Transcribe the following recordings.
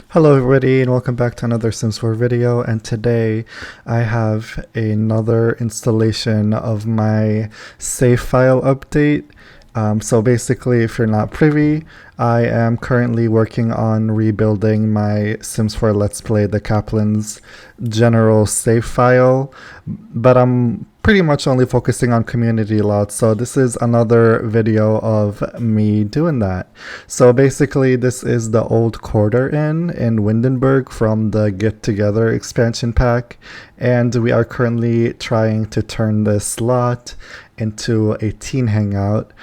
Hello everybody and welcome back to another Sims 4 video, and today I have another installation of my save file update. So basically, if you're not privy, I am currently working on rebuilding my Sims 4 Let's Play the Kaplans general save file, but I'm pretty much only focusing on community lots, so this is another video of me doing that. So basically, this is the old Quarter Inn in Windenburg from the Get Together expansion pack, and we are currently trying to turn this lot into a teen hangout.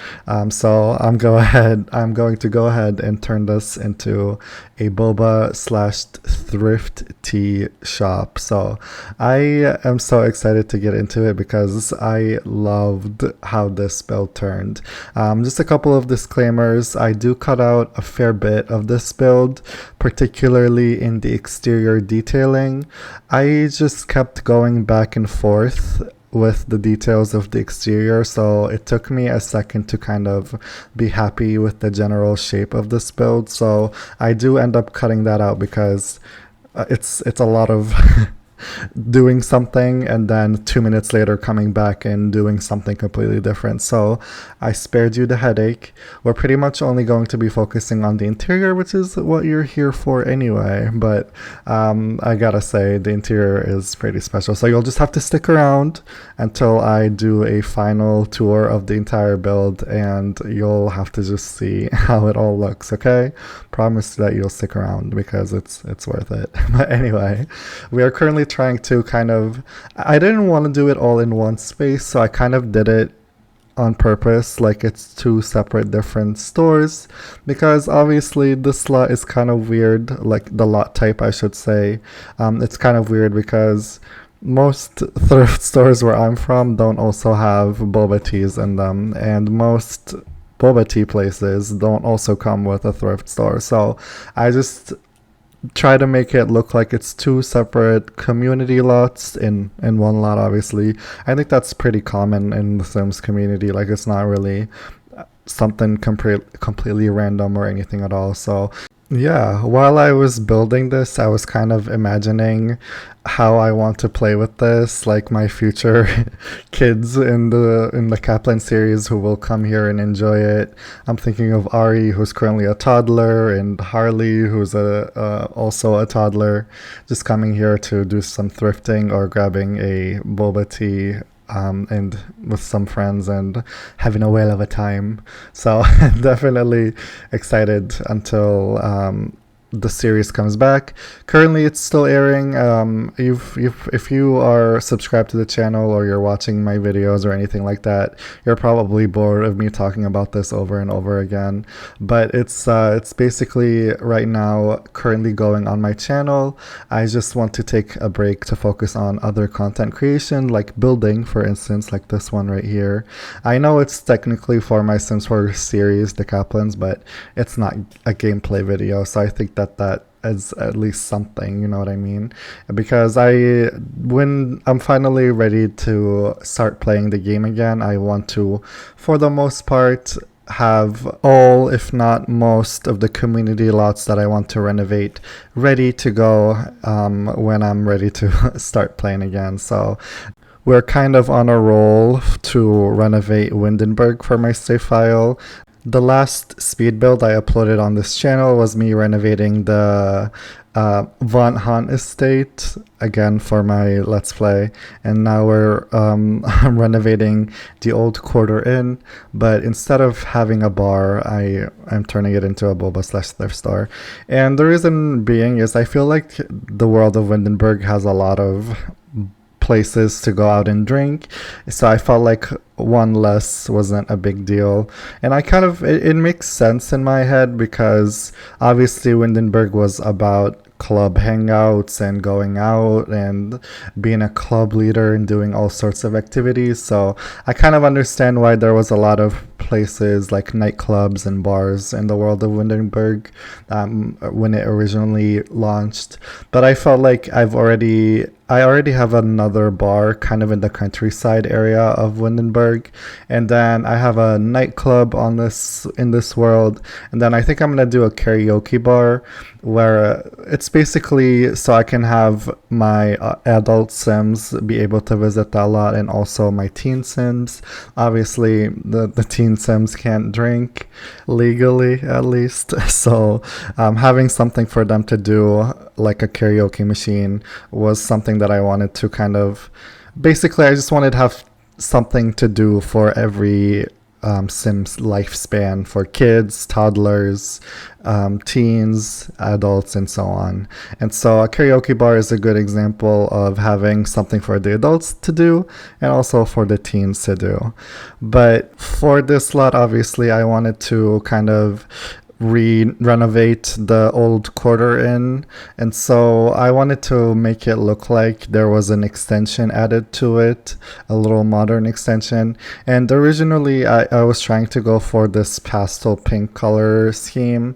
So I'm going to go ahead and turn this into a boba slash thrift tea shop. So I am so excited to get into it because I loved how this build turned. Just a couple of disclaimers: I do cut out a fair bit of this build, particularly in the exterior detailing. I just kept going back and forth with the details of the exterior, so it took me a second to kind of be happy with the general shape of this build. So I do end up cutting that out because it's a lot of doing something and then 2 minutes later coming back and doing something completely different. So I spared you the headache. We're pretty much only going to be focusing on the interior, which is what you're here for anyway. But I gotta say, the interior is pretty special. So you'll just have to stick around until I do a final tour of the entire build, and you'll have to just see how it all looks, okay? Promise that you'll stick around because it's worth it. But anyway, we are currently trying to I didn't want to do it all in one space, so I kind of did it on purpose, like it's two separate different stores, because obviously this lot is kind of weird, like the lot type I should say. It's kind of weird because most thrift stores where I'm from don't also have boba teas in them, and most boba tea places don't also come with a thrift store. So I just try to make it look like it's two separate community lots in one lot. Obviously, I think that's pretty common in the Sims community. Like, it's not really something completely random or anything at all. So yeah, while I was building this, I was kind of imagining how I want to play with this, like my future kids in the Kaplan series who will come here and enjoy it. I'm thinking of Ari, who's currently a toddler, and Harley, who's also a toddler, just coming here to do some thrifting or grabbing a boba tea, and with some friends and having a whale of a time. So definitely excited until the series comes back. Currently, it's still airing. If you are subscribed to the channel or you're watching my videos or anything like that, you're probably bored of me talking about this over and over again. But it's basically right now currently going on my channel. I just want to take a break to focus on other content creation, like building, for instance, like this one right here. I know it's technically for my Sims 4 series, the Kaplans, but it's not a gameplay video, so I think that is at least something, you know what I mean? Because when I'm finally ready to start playing the game again, I want to, for the most part, have all, if not most, of the community lots that I want to renovate ready to go when I'm ready to start playing again. So we're kind of on a roll to renovate Windenburg for my save file. The last speed build I uploaded on this channel was me renovating the Von Hunt estate again for my Let's Play, and now we're I'm renovating the old Quarter Inn, but instead of having a bar, I'm turning it into a boba slash thrift store. And the reason being is I feel like the world of Windenburg has a lot of places to go out and drink, so I felt like one less wasn't a big deal. And it makes sense in my head because obviously Windenburg was about club hangouts and going out and being a club leader and doing all sorts of activities. So I kind of understand why there was a lot of places like nightclubs and bars in the world of Windenburg when it originally launched. But I felt like I've already I already have another bar kind of in the countryside area of Windenburg, and then I have a nightclub on this in this world, and then I think I'm gonna do a karaoke bar where it's basically so I can have my adult Sims be able to visit that lot, and also my teen Sims. Obviously, the teen Sims can't drink legally, at least, so having something for them to do, like a karaoke machine, was something that I wanted to kind of basically, I just wanted to have something to do for every Sims lifespan, for kids, toddlers, teens, adults, and so on. And so a karaoke bar is a good example of having something for the adults to do and also for the teens to do. But for this lot, obviously, I wanted to kind of renovate the old quarter inn, and so I wanted to make it look like there was an extension added to it, a little modern extension. And originally I was trying to go for this pastel pink color scheme,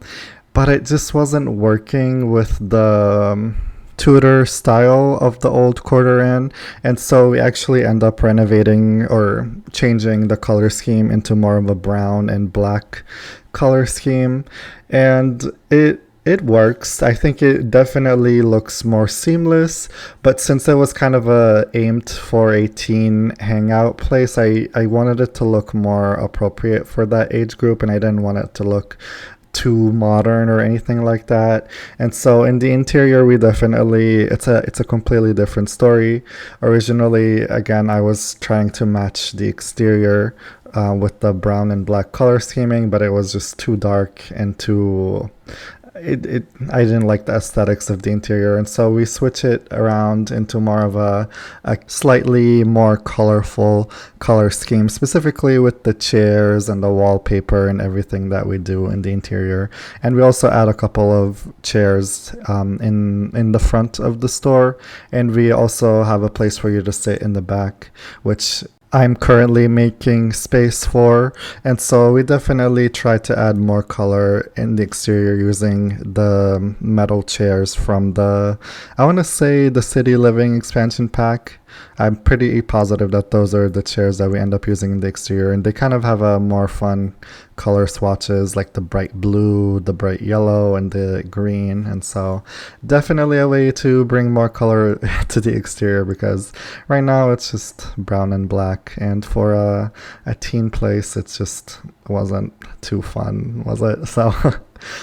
but it just wasn't working with the Tudor style of the old quarter inn, and so we actually end up renovating or changing the color scheme into more of a brown and black color scheme, and it works. I think it definitely looks more seamless, but since it was kind of aimed for a teen hangout place, I wanted it to look more appropriate for that age group, and I didn't want it to look too modern or anything like that. And so in the interior, we definitely, it's a completely different story. Originally, again, I was trying to match the exterior with the brown and black color scheming, but it was just too dark and too I didn't like the aesthetics of the interior, and so we switch it around into more of a slightly more colorful color scheme, specifically with the chairs and the wallpaper and everything that we do in the interior. And we also add a couple of chairs in the front of the store, and we also have a place for you to sit in the back, which I'm currently making space for. And so we definitely try to add more color in the exterior using the metal chairs from I want to say the City Living expansion pack. I'm pretty positive that those are the chairs that we end up using in the exterior, and they kind of have a more fun color swatches, like the bright blue, the bright yellow, and the green. And so definitely a way to bring more color to the exterior, because right now it's just brown and black, and for a teen place it just wasn't too fun, was it?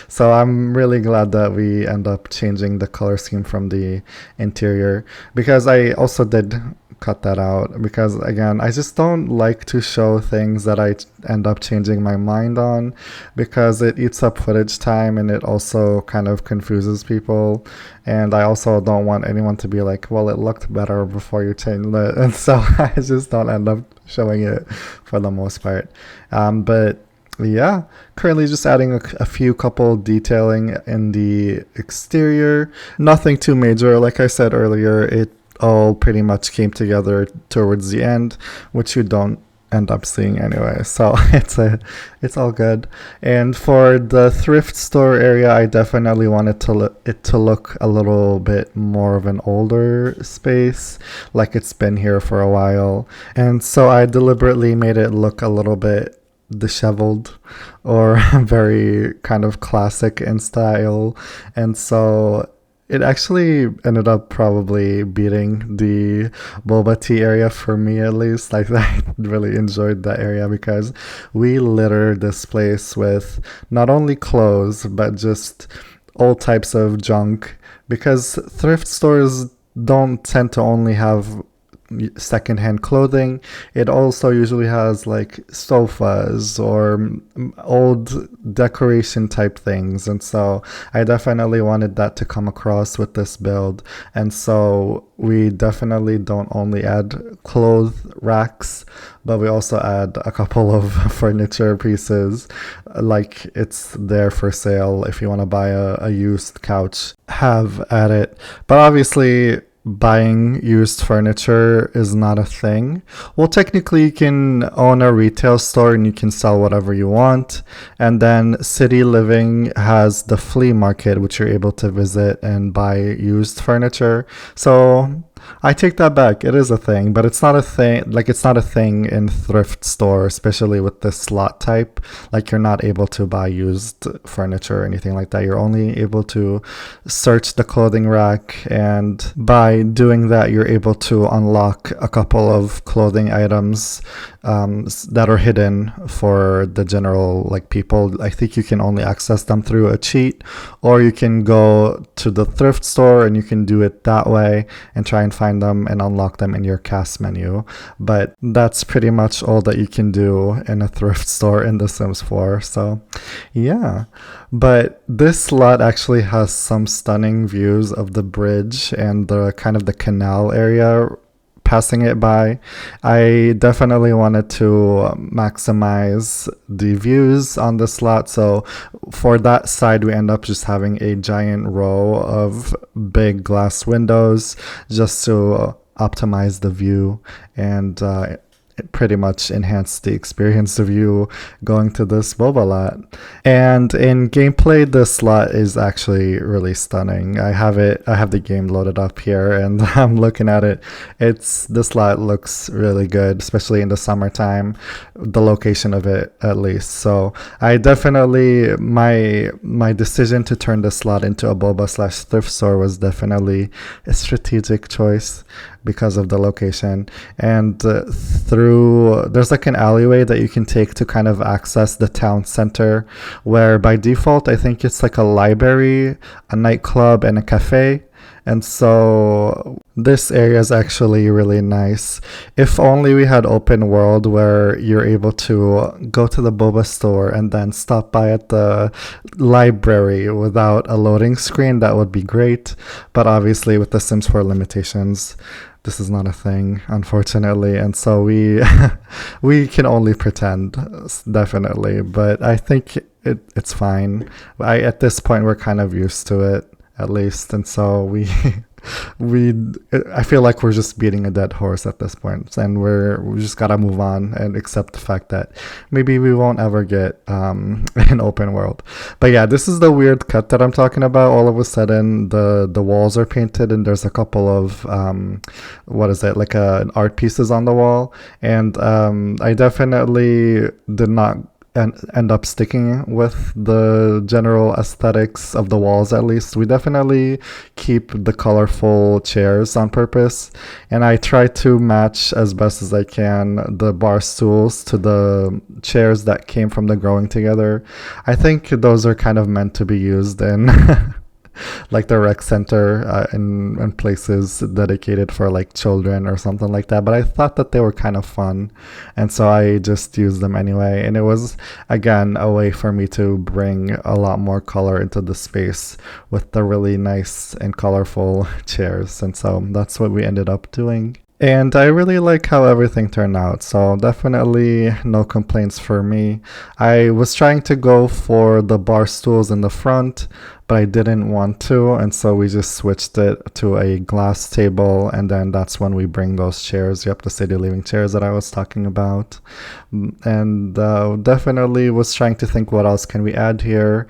So I'm really glad that we end up changing the color scheme from the interior, because I also did cut that out, because again, I just don't like to show things that I end up changing my mind on, because it eats up footage time and it also kind of confuses people, and I also don't want anyone to be like, well, it looked better before you changed it, and so I just don't end up showing it for the most part. But yeah, currently just adding a few couple detailing in the exterior. Nothing too major. Like I said earlier, it all pretty much came together towards the end, which you don't end up seeing anyway. So it's all good. And for the thrift store area, I definitely wanted it to look a little bit more of an older space, like it's been here for a while. And so I deliberately made it look a little bit disheveled or very kind of classic in style, and so it actually ended up probably beating the boba tea area for me, at least. Like, I really enjoyed that area because we littered this place with not only clothes but just all types of junk, because thrift stores don't tend to only have secondhand clothing. It also usually has like sofas or old decoration type things, and so I definitely wanted that to come across with this build. And so we definitely don't only add clothes racks, but we also add a couple of furniture pieces, like it's there for sale if you want to buy a used couch, have at it. But obviously buying used furniture is not a thing. Well, technically you can own a retail store and you can sell whatever you want, and then City Living has the flea market, which you're able to visit and buy used furniture. So I take that back. It is a thing, but it's not a thing. Like, it's not a thing in thrift store, especially with this slot type. Like, you're not able to buy used furniture or anything like that. You're only able to search the clothing rack, and by doing that, you're able to unlock a couple of clothing items that are hidden for the general like people. I think you can only access them through a cheat, or you can go to the thrift store and you can do it that way and try and find them and unlock them in your cast menu. But that's pretty much all that you can do in a thrift store in The Sims 4. So yeah, but this lot actually has some stunning views of the bridge and the kind of the canal area passing it by. I definitely wanted to maximize the views on this lot, so for that side we end up just having a giant row of big glass windows just to optimize the view, and it pretty much enhanced the experience of you going to this boba lot. And in gameplay, this lot is actually really stunning. I have the game loaded up here and I'm looking at it. This lot looks really good, especially in the summertime, the location of it at least. So I definitely, my decision to turn this lot into a boba / thrift store was definitely a strategic choice because of the location. And there's like an alleyway that you can take to kind of access the town center, where by default I think it's like a library, a nightclub, and a cafe. And so this area is actually really nice. If only we had open world where you're able to go to the boba store and then stop by at the library without a loading screen, that would be great. But obviously with the Sims 4 limitations, this is not a thing, unfortunately. And so we we can only pretend, definitely. But I think it's fine. At this point, we're kind of used to it, at least. And so I feel like we're just beating a dead horse at this point, and we just gotta move on and accept the fact that maybe we won't ever get an open world. But yeah, this is the weird cut that I'm talking about. All of a sudden the walls are painted and there's a couple of what is it, like art pieces on the wall, and I definitely did not end up sticking with the general aesthetics of the walls. At least we definitely keep the colorful chairs on purpose, and I try to match as best as I can the bar stools to the chairs that came from the Growing Together. I think those are kind of meant to be used in like the rec center and places dedicated for like children or something like that. But I thought that they were kind of fun, and so I just used them anyway. And it was, again, a way for me to bring a lot more color into the space with the really nice and colorful chairs. And so that's what we ended up doing. And I really like how everything turned out, so definitely no complaints for me. I was trying to go for the bar stools in the front, but I didn't want to, and so we just switched it to a glass table, and then that's when we bring those chairs, the city living chairs that I was talking about. And definitely was trying to think, what else can we add here?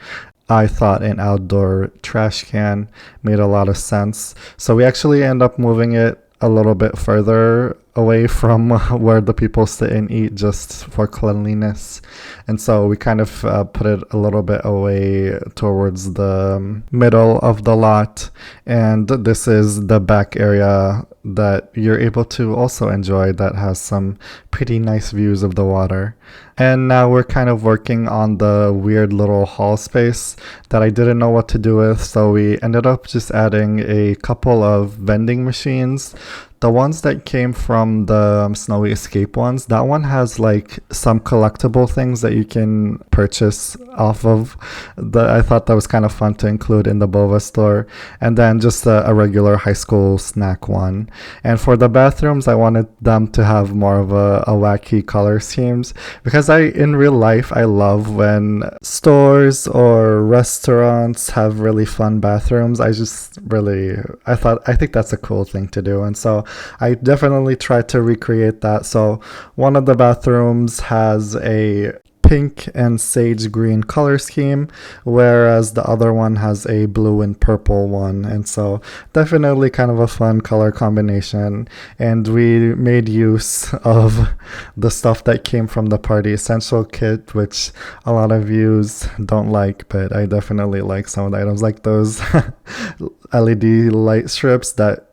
I thought an outdoor trash can made a lot of sense, so we actually end up moving it a little bit further away from where the people sit and eat, just for cleanliness. And so we kind of put it a little bit away towards the middle of the lot, and this is the back area that you're able to also enjoy, that has some pretty nice views of the water. And now we're kind of working on the weird little hall space that I didn't know what to do with, so we ended up just adding a couple of vending machines. The ones that came from the Snowy Escape ones, that one has like some collectible things that you can purchase off of. I thought that was kind of fun to include in the Bova store. And then just a regular high school snack one. And for the bathrooms, I wanted them to have more of a wacky color schemes, because in real life, I love when stores or restaurants have really fun bathrooms. I think that's a cool thing to do. And so I definitely tried to recreate that. So one of the bathrooms has a pink and sage green color scheme, whereas the other one has a blue and purple one. And so definitely kind of a fun color combination. And we made use of the stuff that came from the Party Essential kit, which a lot of views don't like, but I definitely like some of the items, like those LED light strips that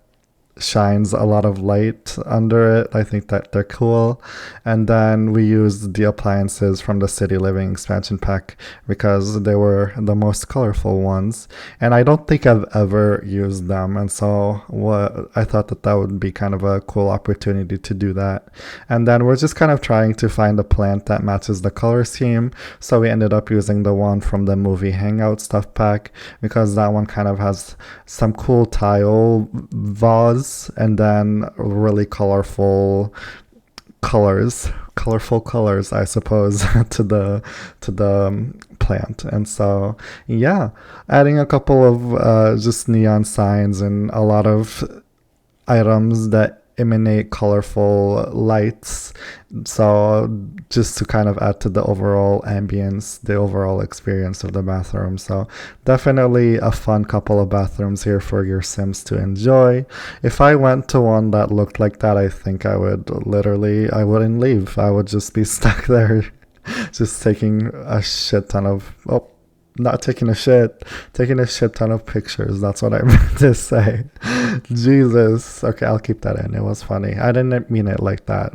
shines a lot of light under it. I think that they're cool. And then we used the appliances from the City Living expansion pack because they were the most colorful ones. And I don't think I've ever used them. And so I thought that would be kind of a cool opportunity to do that. And then we're just kind of trying to find a plant that matches the color scheme. So we ended up using the one from the movie Hangout stuff pack because that one kind of has some cool tile vase and then really colorful colors, I suppose, to the plant. And so yeah, adding a couple of just neon signs and a lot of items that emanate colorful lights, so just to kind of add to the overall ambience, the overall experience of the bathroom. So definitely a fun couple of bathrooms here for your Sims to enjoy. If I went to one that looked like that, I think I wouldn't leave. I would just be stuck there just taking a shit ton of not taking a shit, taking a shit ton of pictures. That's what I meant to say. Jesus. Okay, I'll keep that in. It was funny. I didn't mean it like that.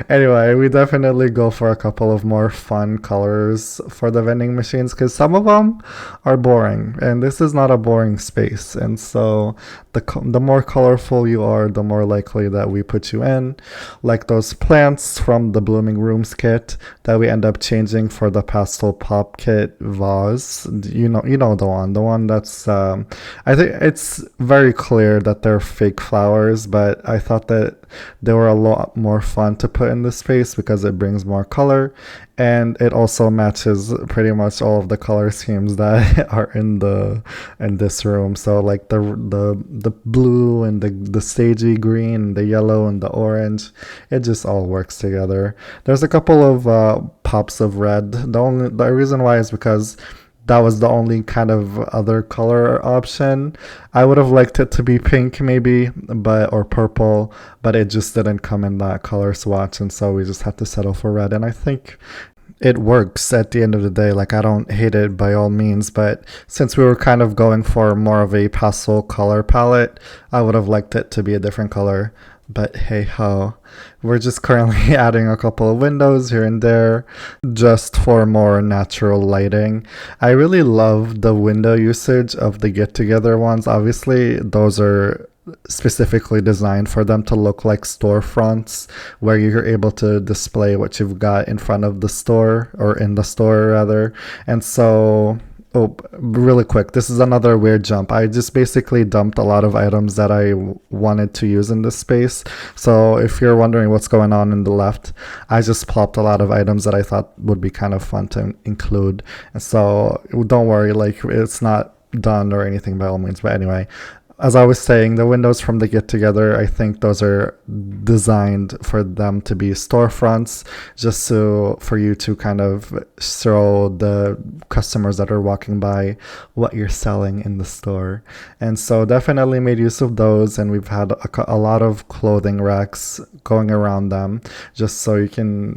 Anyway, we definitely go for a couple of more fun colors for the vending machines because some of them are boring, and this is not a boring space. And so the more colorful you are, the more likely that we put you in. Like those plants from the Blooming Rooms kit that we end up changing for the Pastel Pop kit vase. You know the one that's I think it's very clear that they're fake flowers, but I thought that they were a lot more fun to put in the space because it brings more color, and it also matches pretty much all of the color schemes that are in this room. So like the blue and the stagey green, the yellow and the orange, it just all works together. There's a couple of pops of red. The reason why is because that was the only kind of other color option. I would have liked it to be pink maybe, or purple, but it just didn't come in that color swatch, and so we just had to settle for red. And I think it works at the end of the day. Like, I don't hate it by all means, but since we were kind of going for more of a pastel color palette, I would have liked it to be a different color. But hey ho, we're just currently adding a couple of windows here and there just for more natural lighting. I really love the window usage of the get together ones. Obviously, those are specifically designed for them to look like storefronts where you're able to display what you've got in front of the store, or in the store rather. And so really quick, this is another weird jump. I just basically dumped a lot of items that I wanted to use in this space. So if you're wondering what's going on in the left, I just plopped a lot of items that I thought would be kind of fun to include. And so don't worry, like, it's not done or anything by all means. But anyway, as I was saying, the windows from the get together, I think those are designed for them to be storefronts, just for you to kind of show the customers that are walking by what you're selling in the store. And so definitely made use of those, and we've had a lot of clothing racks going around them, just so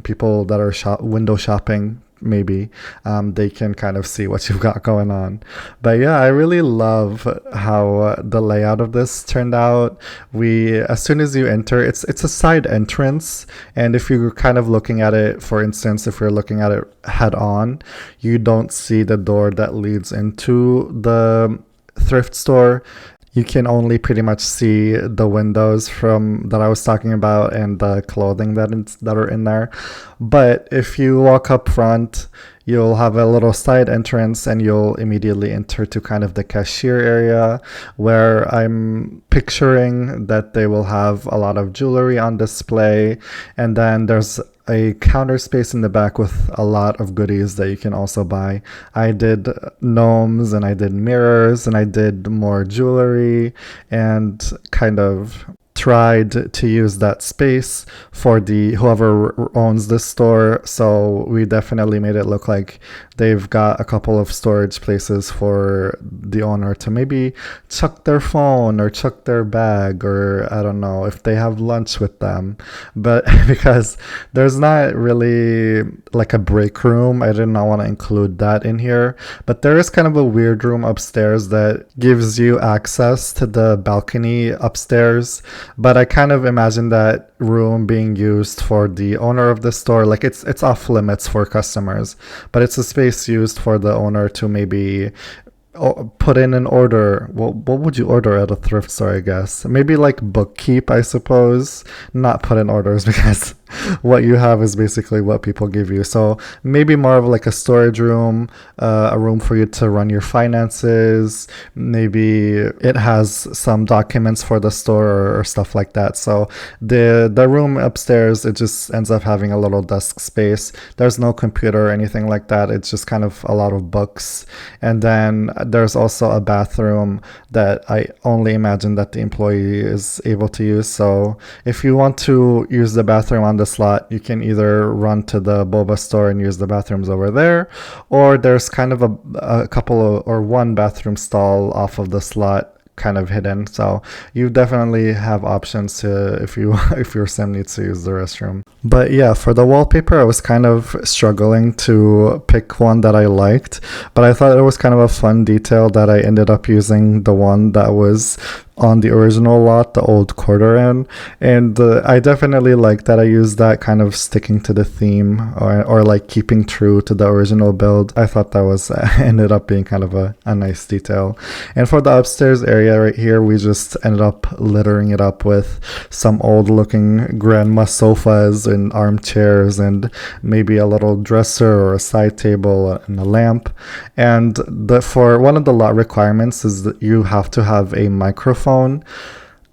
people that are window shopping, maybe they can kind of see what you've got going on. But yeah, I really love how the layout of this turned out. As soon as you enter, it's a side entrance, and if you're kind of looking at it, for instance, if you're looking at it head on, you don't see the door that leads into the thrift store. You can only pretty much see the windows that I was talking about and the clothing that are in there. But if you walk up front, you'll have a little side entrance, and you'll immediately enter to kind of the cashier area, where I'm picturing that they will have a lot of jewelry on display. And then there's a counter space in the back with a lot of goodies that you can also buy. I did gnomes, and I did mirrors, and I did more jewelry and kind of tried to use that space for the whoever owns the store. So we definitely made it look like they've got a couple of storage places for the owner to maybe chuck their phone or chuck their bag, or I don't know if they have lunch with them. But because there's not really like a break room, I did not want to include that in here. But there is kind of a weird room upstairs that gives you access to the balcony upstairs. But I kind of imagine that room being used for the owner of the store. Like it's off limits for customers, but it's a space used for the owner to maybe put in an order. What would you order at a thrift store? I guess maybe like bookkeep, I suppose. Not put in orders because what you have is basically what people give you. So maybe more of like a storage room, a room for you to run your finances. Maybe it has some documents for the store or stuff like that. So the room upstairs, it just ends up having a little desk space. There's no computer or anything like that. It's just kind of a lot of books. And then there's also a bathroom that I only imagine that the employee is able to use. So if you want to use the bathroom on the slot, you can either run to the boba store and use the bathrooms over there, or there's kind of a couple of, or one bathroom stall off of the slot kind of hidden. So you definitely have options to if your sim needs to use the restroom. But yeah, for the wallpaper, I was kind of struggling to pick one that I liked, but I thought it was kind of a fun detail that I ended up using the one that was on the original lot, the old quarter inn. And I definitely like that I used that, kind of sticking to the theme, or like keeping true to the original build. I thought that was ended up being kind of a nice detail. And for the upstairs area right here, we just ended up littering it up with some old looking grandma sofas and armchairs, and maybe a little dresser or a side table and a lamp. And for one of the lot requirements is that you have to have a microphone.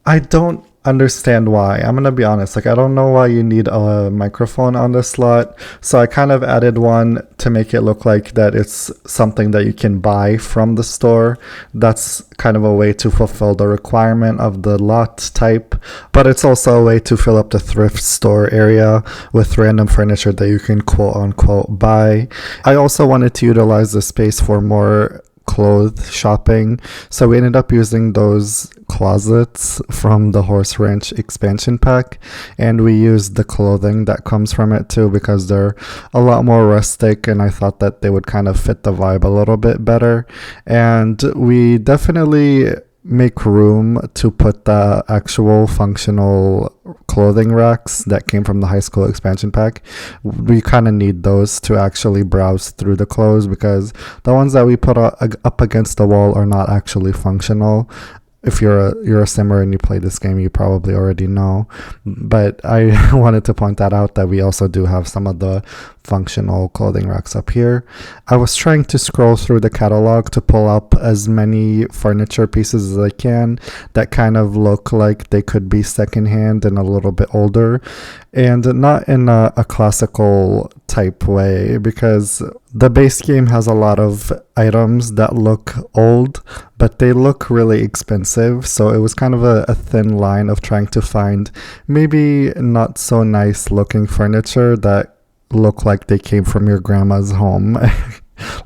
I don't understand why. I'm gonna be honest, like I don't know why you need a microphone on this slot. So I kind of added one to make it look like that it's something that you can buy from the store. That's kind of a way to fulfill the requirement of the lot type, but it's also a way to fill up the thrift store area with random furniture that you can quote unquote buy. I also wanted to utilize the space for more clothes shopping, so we ended up using those closets from the Horse Ranch expansion pack, and we used the clothing that comes from it too because they're a lot more rustic, and I thought that they would kind of fit the vibe a little bit better. And we definitely make room to put the actual functional clothing racks that came from the high school expansion pack. We kind of need those to actually browse through the clothes, because the ones that we put up against the wall are not actually functional. If you're a simmer and you play this game, you probably already know, but I wanted to point that out, that we also do have some of the functional clothing racks up here. I was trying to scroll through the catalog to pull up as many furniture pieces as I can that kind of look like they could be secondhand and a little bit older, and not in a classical type way, because the base game has a lot of items that look old, but they look really expensive. So it was kind of a thin line of trying to find maybe not so nice looking furniture that look like they came from your grandma's home.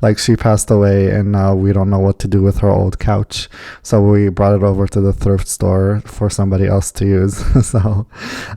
Like she passed away and now we don't know what to do with her old couch, so we brought it over to the thrift store for somebody else to use. So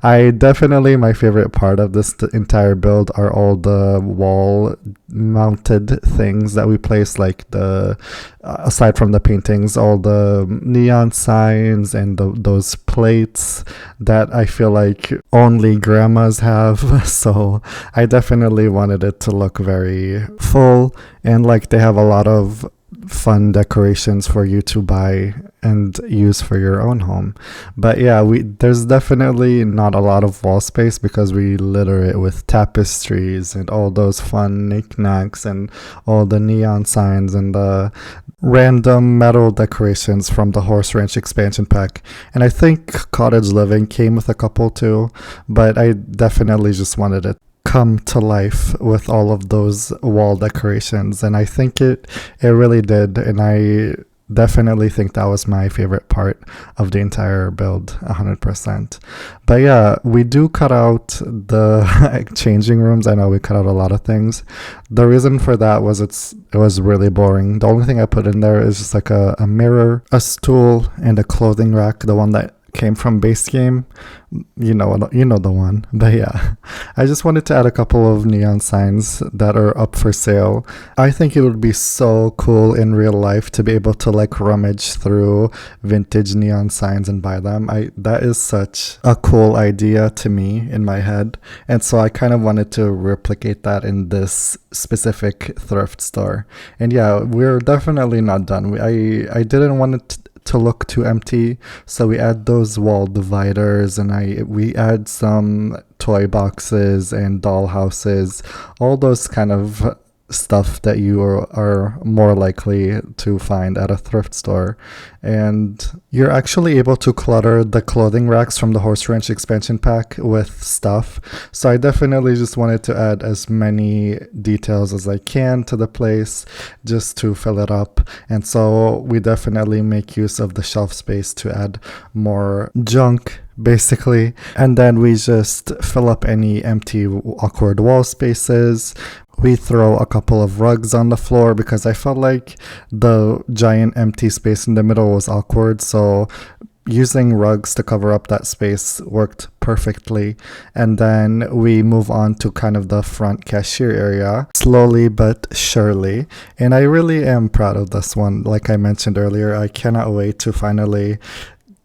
my favorite part of this entire build are all the wall mounted things that we place, like the aside from the paintings, all the neon signs and those plates that I feel like only grandmas have. So I definitely wanted it to look very full, and like they have a lot of fun decorations for you to buy and use for your own home. But yeah, there's definitely not a lot of wall space because we litter it with tapestries and all those fun knickknacks and all the neon signs and the random metal decorations from the Horse Ranch expansion pack. And I think Cottage Living came with a couple too, but I definitely just wanted it come to life with all of those wall decorations, and I think it really did. And I definitely think that was my favorite part of the entire build, 100%. But yeah, we do cut out the changing rooms. I know we cut out a lot of things. The reason for that was it was really boring. The only thing I put in there is just like a mirror, a stool, and a clothing rack, the one that came from base game. You know the one. But yeah, I just wanted to add a couple of neon signs that are up for sale. I think it would be so cool in real life to be able to like rummage through vintage neon signs and buy them. That is such a cool idea to me in my head, and so I kind of wanted to replicate that in this specific thrift store. And yeah, we're definitely not done. I didn't want it to look too empty, so we add those wall dividers, and we add some toy boxes and doll houses, all those kind of stuff that you are more likely to find at a thrift store. And you're actually able to clutter the clothing racks from the Horse Ranch expansion pack with stuff. So I definitely just wanted to add as many details as I can to the place just to fill it up. And so we definitely make use of the shelf space to add more junk, basically. And then we just fill up any empty, awkward wall spaces. We throw a couple of rugs on the floor because I felt like the giant empty space in the middle was awkward. So using rugs to cover up that space worked perfectly. And then we move on to kind of the front cashier area, slowly but surely. And I really am proud of this one. Like I mentioned earlier, I cannot wait to finally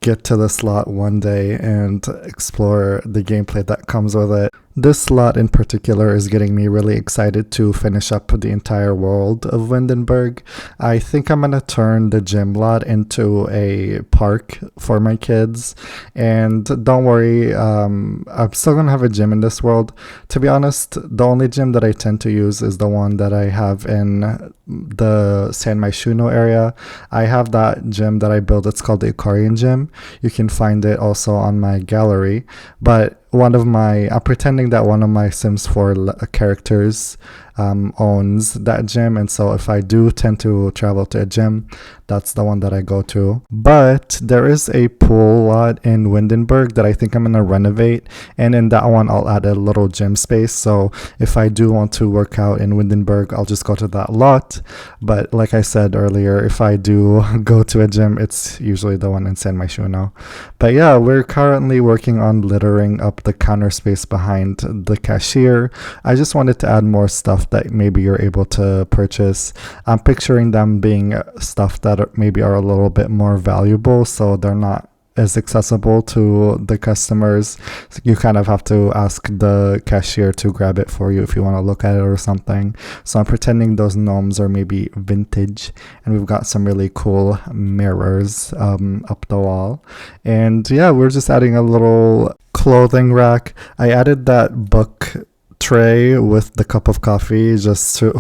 get to the slot one day and explore the gameplay that comes with it. This slot in particular is getting me really excited to finish up the entire world of Windenburg. I think I'm gonna turn the gym lot into a park for my kids. And don't worry, I'm still gonna have a gym in this world. To be honest, the only gym that I tend to use is the one that I have in the San Myshuno area. I have that gym that I built. It's called the Ikarian Gym. You can find it also on my gallery. But I'm pretending that one of my Sims 4 characters owns that gym, and so if I do tend to travel to a gym, that's the one that I go to. But there is a pool lot in Windenburg that I think I'm gonna renovate, and in that one I'll add a little gym space. So if I do want to work out in Windenburg, I'll just go to that lot. But like I said earlier, if I do go to a gym, it's usually the one in San Myshuno. But yeah, we're currently working on littering up the counter space behind the cashier. I just wanted to add more stuff that maybe you're able to purchase. I'm picturing them being stuff that maybe are a little bit more valuable, so they're not as accessible to the customers. So you kind of have to ask the cashier to grab it for you if you want to look at it or something. So I'm pretending those gnomes are maybe vintage, and we've got some really cool mirrors up the wall. And yeah, we're just adding a little clothing rack. I added that book tray with the cup of coffee just for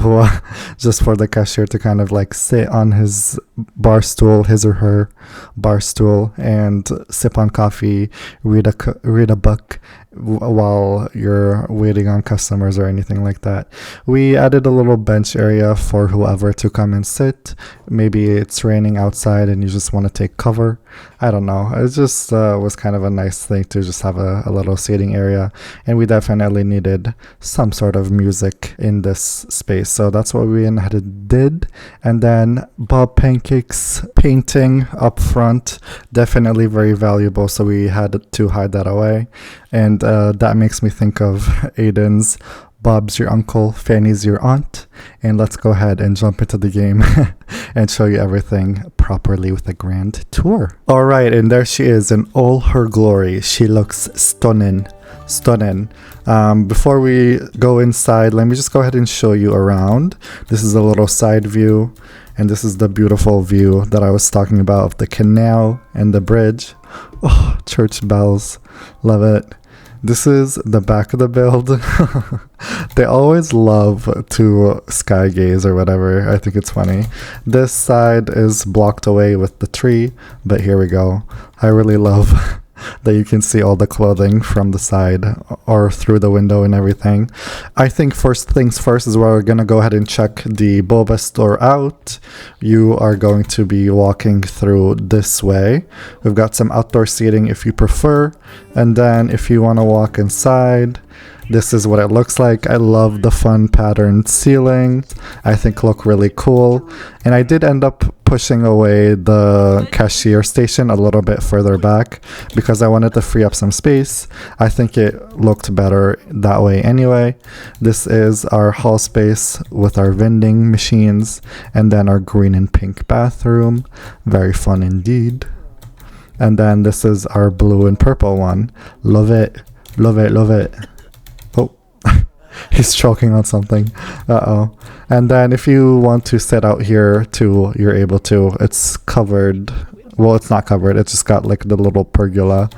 the cashier to kind of like sit on his or her bar stool and sip on coffee, read a book while you're waiting on customers or anything like that. We added a little bench area for whoever to come and sit. Maybe it's raining outside and you just want to take cover. I don't know. It just was kind of a nice thing to just have a little seating area. And we definitely needed some sort of music in this space. So that's what we did. And then Bob Pancake's painting up front, definitely very valuable. So we had to hide that away. And that makes me think of Aiden's Bob's your uncle, Fanny's your aunt. And let's go ahead and jump into the game and show you everything properly with a grand tour. All right, and there she is in all her glory. She looks stunning. Before we go inside, let me just go ahead and show you around. This is a little side view, and this is the beautiful view that I was talking about of the canal and the bridge. Oh, church bells. Love it. This is the back of the build. They always love to sky gaze or whatever. I think it's funny. This side is blocked away with the tree, but here we go. I really love that you can see all the clothing from the side or through the window and everything. I think first things first is we're gonna go ahead and check the boba store out. You are going to be walking through this way. We've got some outdoor seating if you prefer, and then if you want to walk inside, this is what it looks like. I love the fun patterned ceiling. I think look really cool. And I did end up pushing away the cashier station a little bit further back because I wanted to free up some space. I think it looked better that way anyway. This is our hall space with our vending machines and then our green and pink bathroom. Very fun indeed. And then this is our blue and purple one. Love it. Love it. Love it. Oh, he's choking on something. Uh-oh. And then if you want to sit out here too, you're able to. It's covered. Well, it's not covered. It's just got like the little pergola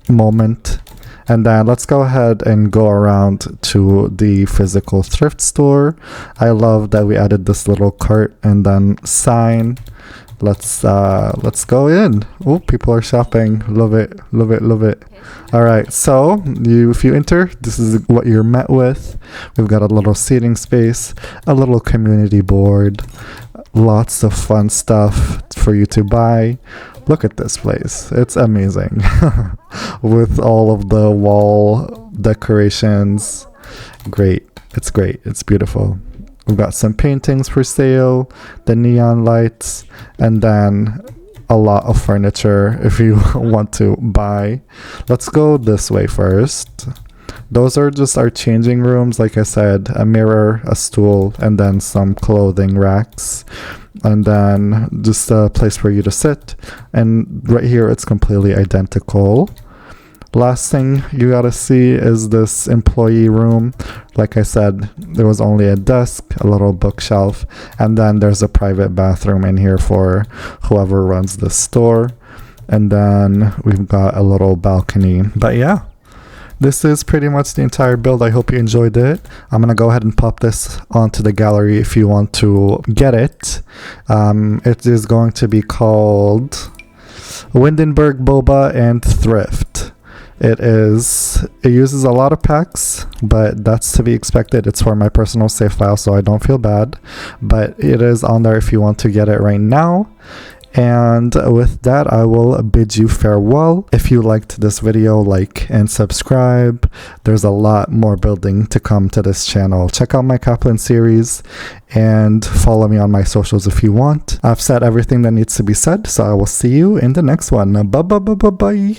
moment. And then let's go ahead and go around to the physical thrift store. I love that we added this little cart and then sign. Let's go in. Oh, people are shopping. Love it, love it, love it. All right, so if you enter, this is what you're met with. We've got a little seating space, a little community board, lots of fun stuff for you to buy. Look at this place. It's amazing. With all of the wall decorations. Great. It's great. It's beautiful. We've got some paintings for sale, the neon lights, and then a lot of furniture if you want to buy. Let's go this way first. Those are just our changing rooms. Like I said, a mirror, a stool, and then some clothing racks. And then just a place for you to sit. And right here, it's completely identical. Last thing you gotta see is this employee room. Like I said, there was only a desk, a little bookshelf, and then there's a private bathroom in here for whoever runs the store. And then we've got a little balcony. But yeah, this is pretty much the entire build. I hope you enjoyed it. I'm gonna go ahead and pop this onto the gallery if you want to get it. It is going to be called Windenburg Boba and Thrift. It uses a lot of packs, but that's to be expected. It's for my personal save file, so I don't feel bad. But it is on there if you want to get it right now. And with that, I will bid you farewell. If you liked this video, like and subscribe. There's a lot more building to come to this channel. Check out my Kaplans series and follow me on my socials if you want. I've said everything that needs to be said, so I will see you in the next one. Bye bye bye bye bye.